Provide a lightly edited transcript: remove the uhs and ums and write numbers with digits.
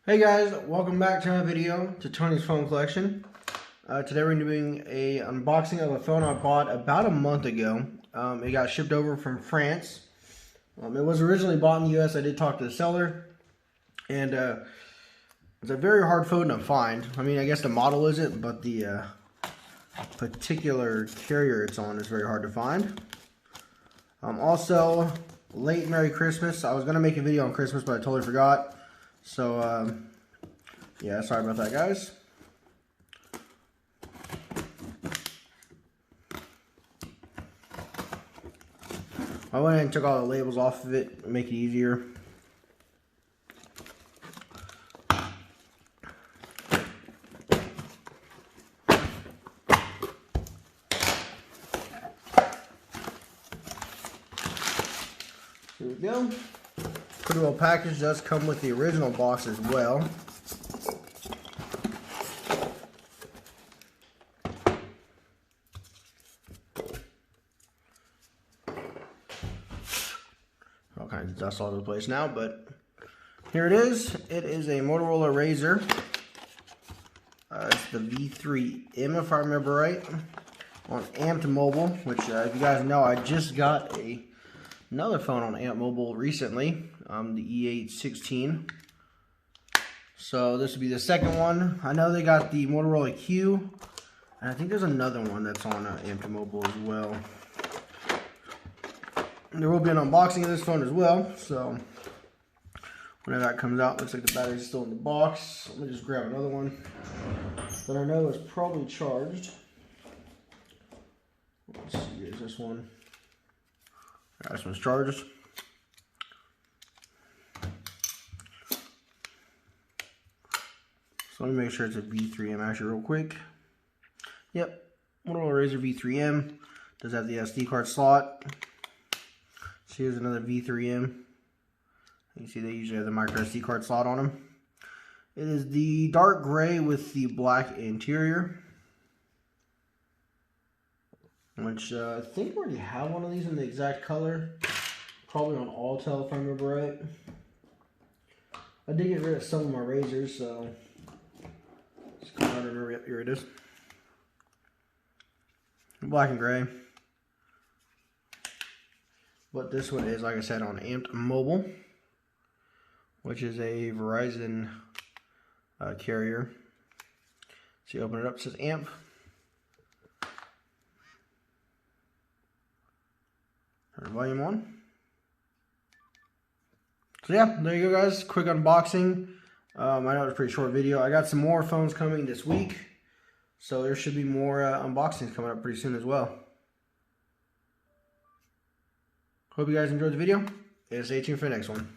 Hey guys, welcome back to my video to Tony's phone collection. Today we're doing a unboxing of a phone I bought about a month ago. It got shipped over from France. It was originally bought in the US. I did talk to the seller, and it's a very hard phone to find. I mean, I guess the model isn't, but the particular carrier it's on is very hard to find. Also, late Merry Christmas. I was going to make a video on Christmas, but I totally forgot. So, yeah, sorry about that, guys. I went ahead and took all the labels off of it to make it easier. Here we go. Pretty well packaged. Does come with the original box as well. All kinds of dust all over the place now, but here it is. It is a Motorola Razr. It's the V3M, if I remember right, on Amped Mobile, which if you guys know, I just got another phone on Amped Mobile recently, the E816. So this would be the second one. I know they got the Motorola Q, and I think there's another one that's on Amped Mobile as well. There will be an unboxing of this phone as well, so whenever that comes out, looks like the battery's still in the box. Let me just grab another one that I know is probably charged. Let's see, here's this one. This one's charged. So let me make sure it's a V3M actually real quick. Yep, Motorola Razr V3M. Does have the SD card slot. So here's another V3M. You can see they usually have the micro SD card slot on them. It is the dark gray with the black interior, which I think we already have one of these in the exact color. Probably on Alltel if I remember right. I did get rid of some of my razors, so just come out and remember. Yep, here it is. Black and gray. But this one is, like I said, on Amped Mobile, which is a Verizon carrier. So you open it up, it says Amp. Turn volume on. So yeah, there you go, guys. Quick unboxing. I know it was a pretty short video. I got some more phones coming this week, so there should be more unboxings coming up pretty soon as well. Hope you guys enjoyed the video, and stay tuned for the next one.